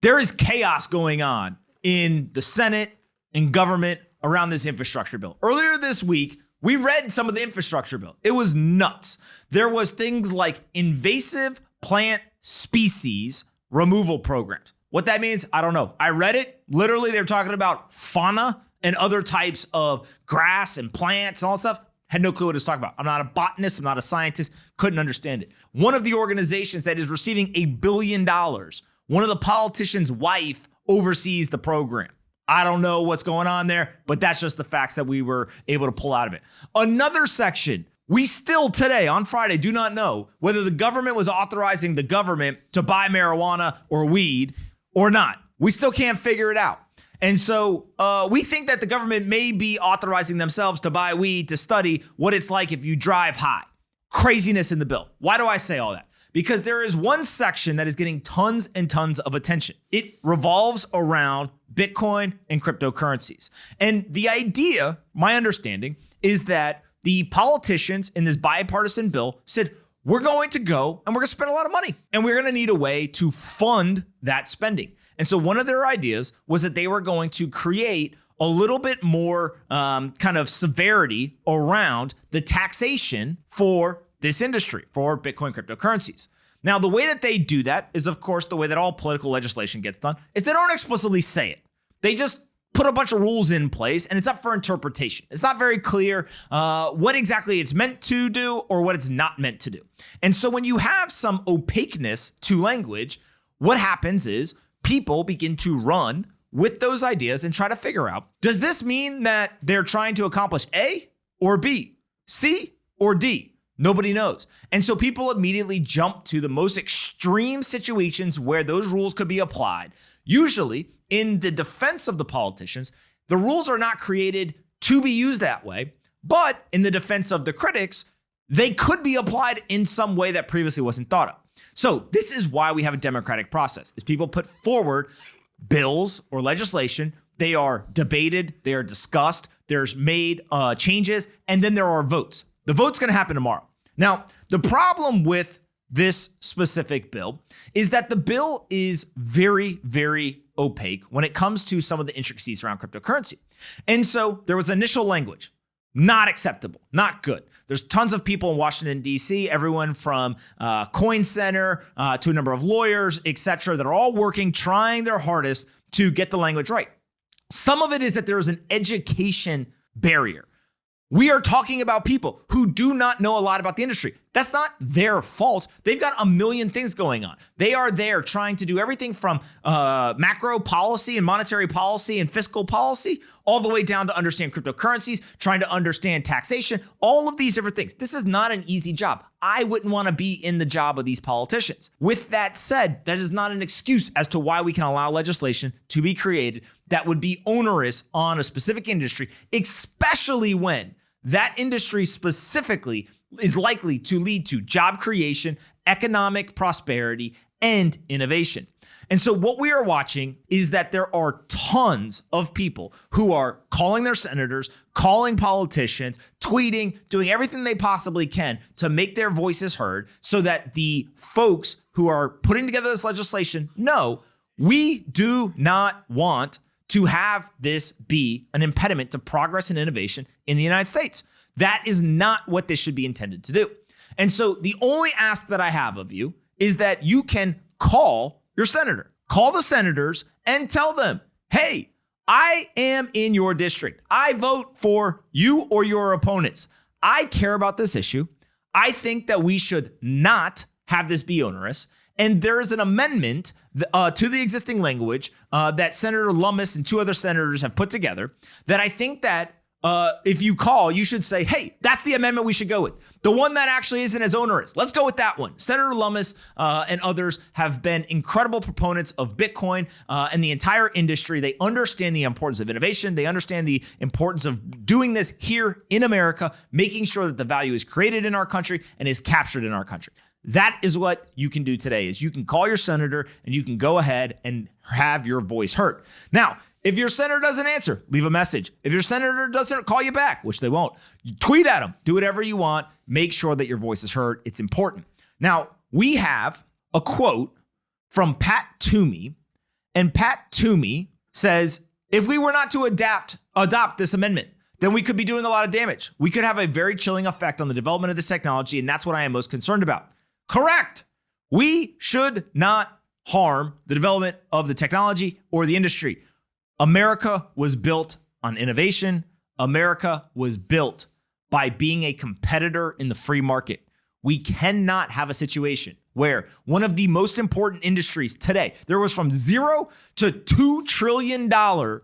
There is chaos going on in the Senate and government around this infrastructure bill. Earlier this week, we read some of the infrastructure bill. It was nuts. There was things like invasive plant species removal programs. What that means, I don't know. I read it. Literally, they're talking about fauna and other types of grass and plants and all that stuff. Had no clue what it's talking about. I'm not a botanist. I'm not a scientist. Couldn't understand it. One of the organizations that is receiving $1 billion, one of the politician's wife oversees the program. I don't know what's going on there, but that's just the facts that we were able to pull out of it. Another section, we still today on Friday do not know whether the government was authorizing the government to buy marijuana or weed or not. We still can't figure it out. And so we think that the government may be authorizing themselves to buy weed to study what it's like if you drive high. Craziness in the bill. Why do I say all that? Because there is one section that is getting tons and tons of attention. It revolves around Bitcoin and cryptocurrencies. And the idea, my understanding, is that the politicians in this bipartisan bill said, we're going to go and we're going to spend a lot of money and we're going to need a way to fund that spending. And so one of their ideas was that they were going to create a little bit more kind of severity around the taxation for this industry, for Bitcoin cryptocurrencies. Now, the way that they do that is, of course, the way that all political legislation gets done, is they don't explicitly say it. They just put a bunch of rules in place and it's up for interpretation. It's not very clear what exactly it's meant to do or what it's not meant to do. And so when you have some opaqueness to language, what happens is people begin to run with those ideas and try to figure out, does this mean that they're trying to accomplish A or B, C or D? Nobody knows. And so people immediately jump to the most extreme situations where those rules could be applied. Usually, in the defense of the politicians, the rules are not created to be used that way, but in the defense of the critics, they could be applied in some way that previously wasn't thought of. So this is why we have a democratic process, is people put forward bills or legislation. They are debated, they are discussed, there's made changes, and then there are votes. The vote's going to happen tomorrow. Now, the problem with this specific bill is that the bill is very, very opaque when it comes to some of the intricacies around cryptocurrency. And so there was initial language, not acceptable, not good. There's tons of people in Washington, D.C., everyone from Coin Center to a number of lawyers, et cetera, that are all working, trying their hardest to get the language right. Some of it is that there is an education barrier. We are talking about people who do not know a lot about the industry. That's not their fault. They've got a million things going on. They are there trying to do everything from macro policy and monetary policy and fiscal policy, all the way down to understand cryptocurrencies, trying to understand taxation, all of these different things. This is not an easy job. I wouldn't want to be in the job of these politicians. With that said, that is not an excuse as to why we can allow legislation to be created that would be onerous on a specific industry, especially when that industry specifically is likely to lead to job creation, economic prosperity, and innovation. And so what we are watching is that there are tons of people who are calling their senators, calling politicians, tweeting, doing everything they possibly can to make their voices heard so that the folks who are putting together this legislation know we do not want to have this be an impediment to progress and innovation in the United States. That is not what this should be intended to do. And so the only ask that I have of you is that you can call your senator, call the senators and tell them, hey, I am in your district. I vote for you or your opponents. I care about this issue. I think that we should not have this be onerous. And there is an amendment to the existing language that Senator Lummis and two other senators have put together that I think that if you call, you should say, hey, that's the amendment we should go with. The one that actually isn't as onerous. Let's go with that one. Senator Lummis and others have been incredible proponents of Bitcoin and the entire industry. They understand the importance of innovation. They understand the importance of doing this here in America, making sure that the value is created in our country and is captured in our country. That is what you can do today, is you can call your senator and you can go ahead and have your voice heard. Now, if your senator doesn't answer, leave a message. If your senator doesn't call you back, which they won't, you tweet at them. Do whatever you want. Make sure that your voice is heard. It's important. Now, we have a quote from Pat Toomey, And Pat Toomey says, if we were not to adopt this amendment, then we could be doing a lot of damage. We could have a very chilling effect on the development of this technology, and that's what I am most concerned about. Correct. We should not harm the development of the technology or the industry. America was built on innovation. America was built by being a competitor in the free market. We cannot have a situation where one of the most important industries today, there was from 0 to $2 trillion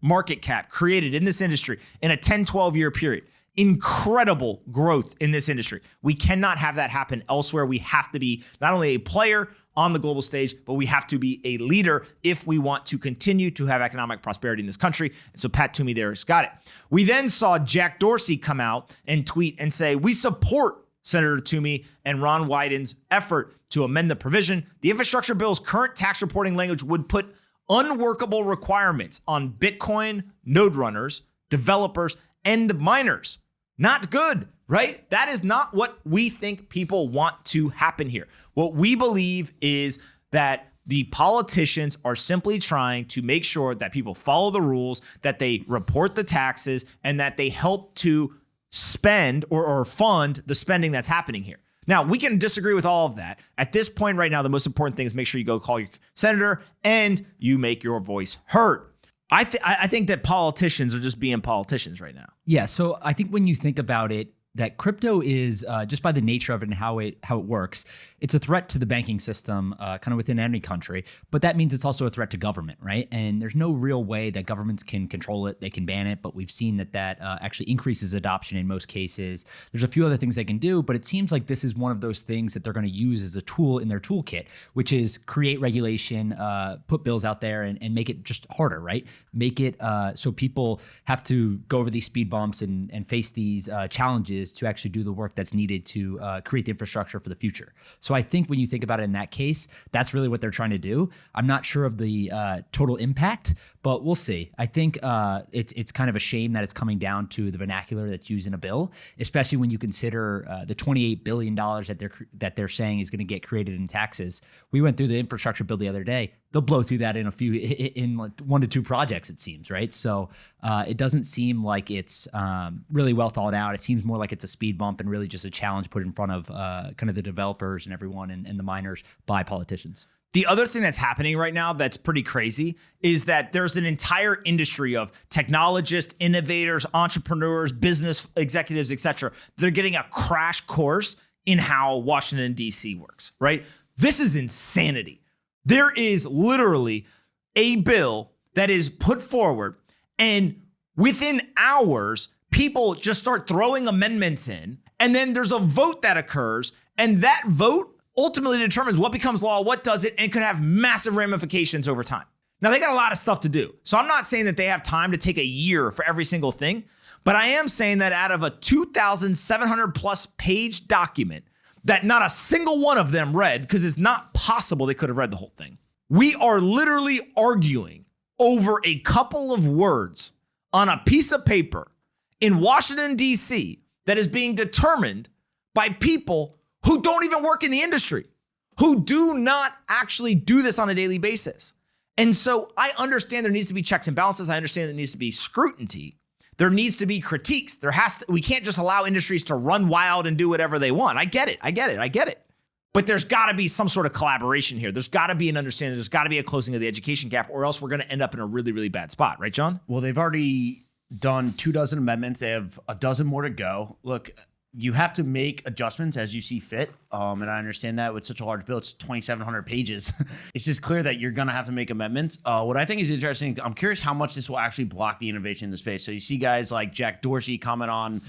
market cap created in this industry in a 10, 12-year period. Incredible growth in this industry. We cannot have that happen elsewhere. We have to be not only a player on the global stage, but we have to be a leader if we want to continue to have economic prosperity in this country. And so Pat Toomey there has got it. We then saw Jack Dorsey come out and tweet and say, we support Senator Toomey and Ron Wyden's effort to amend the provision. The infrastructure bill's current tax reporting language would put unworkable requirements on Bitcoin node runners, developers, and miners. Not good, right? That is not what we think people want to happen here. What we believe is that the politicians are simply trying to make sure that people follow the rules, that they report the taxes, and that they help to spend or fund the spending that's happening here. Now, we can disagree with all of that. At this point right now, the most important thing is make sure you go call your senator and you make your voice heard. I think that politicians are just being politicians right now. Yeah, so I think when you think about it, that crypto is just by the nature of it and how it works, it's a threat to the banking system kind of within any country, but that means it's also a threat to government, right? And there's no real way that governments can control it. They can ban it, but we've seen that actually increases adoption in most cases. There's a few other things they can do, but it seems like this is one of those things that they're going to use as a tool in their toolkit, which is create regulation, put bills out there and make it just harder, right? Make it so people have to go over these speed bumps and face these challenges to actually do the work that's needed to create the infrastructure for the future. So I think when you think about it in that case, that's really what they're trying to do. I'm not sure of the total impact, but we'll see. I think it's kind of a shame that it's coming down to the vernacular that's used in a bill, especially when you consider the $28 billion that they're saying is going to get created in taxes. We went through the infrastructure bill the other day. They'll blow through that in like 1 to 2 projects, it seems, right? So it doesn't seem like it's really well thought out. It seems more like it's a speed bump and really just a challenge put in front of kind of the developers and everyone and the miners by politicians. The other thing that's happening right now that's pretty crazy is that there's an entire industry of technologists, innovators, entrepreneurs, business executives, etc. They're getting a crash course in how Washington, D.C. works, right? This is insanity. There is literally a bill that is put forward, and within hours, people just start throwing amendments in, and then there's a vote that occurs, and that vote ultimately determines what becomes law, what doesn't, and could have massive ramifications over time. Now, they got a lot of stuff to do. So I'm not saying that they have time to take a year for every single thing, but I am saying that out of a 2,700 plus page document that not a single one of them read, because it's not possible they could have read the whole thing, we are literally arguing over a couple of words on a piece of paper in Washington, D.C. that is being determined by people who don't even work in the industry, who do not actually do this on a daily basis. And so I understand there needs to be checks and balances. I understand there needs to be scrutiny. There needs to be critiques. We can't just allow industries to run wild and do whatever they want. I get it. But there's got to be some sort of collaboration here. There's got to be an understanding. There's got to be a closing of the education gap, or else we're going to end up in a really, really bad spot. Right, John? Well, they've already done 24 amendments. They have a dozen more to go. Look, you have to make adjustments as you see fit. And I understand that with such a large bill, it's 2,700 pages. It's just clear that you're going to have to make amendments. What I think is interesting, I'm curious how much this will actually block the innovation in the space. So you see guys like Jack Dorsey comment on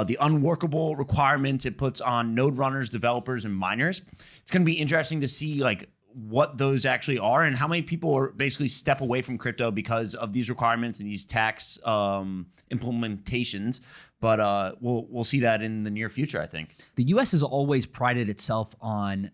the unworkable requirements it puts on node runners, developers, and miners. It's going to be interesting to see like what those actually are and how many people are basically step away from crypto because of these requirements and these tax implementations. But we'll see that in the near future, I think. The U.S. has always prided itself on,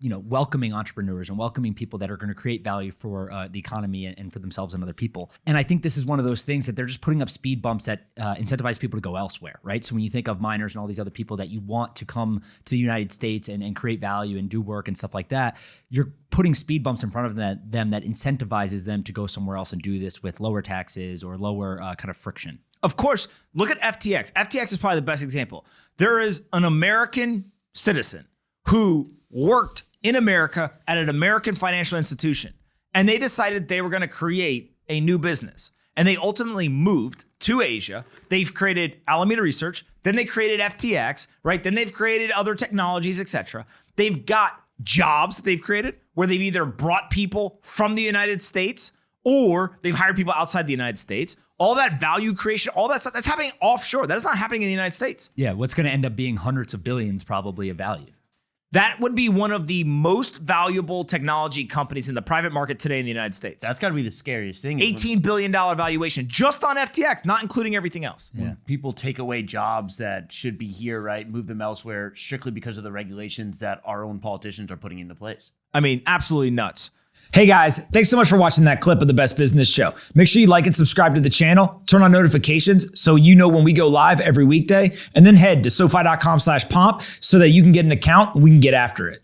welcoming entrepreneurs and welcoming people that are going to create value for the economy and for themselves and other people. And I think this is one of those things that they're just putting up speed bumps that incentivize people to go elsewhere, right? So when you think of miners and all these other people that you want to come to the United States and create value and do work and stuff like that, you're putting speed bumps in front of them that incentivizes them to go somewhere else and do this with lower taxes or lower kind of friction. Of course, look at FTX. FTX is probably the best example. There is an American citizen who worked in America at an American financial institution, and they decided they were going to create a new business. And they ultimately moved to Asia. They've created Alameda Research. Then they created FTX, right? Then they've created other technologies, etc. They've got jobs that they've created where they've either brought people from the United States or they've hired people outside the United States. All that value creation, all that stuff, that's happening offshore. That is not happening in the United States. Yeah, what's going to end up being hundreds of billions probably of value. That would be one of the most valuable technology companies in the private market today in the United States. That's got to be the scariest thing. $18 billion valuation just on FTX, not including everything else. Yeah. People take away jobs that should be here, right? Move them elsewhere strictly because of the regulations that our own politicians are putting into place. I mean, absolutely nuts. Hey guys, thanks so much for watching that clip of the Best Business Show. Make sure you like and subscribe to the channel, turn on notifications so you know when we go live every weekday, and then head to SoFi.com/pomp so that you can get an account and we can get after it.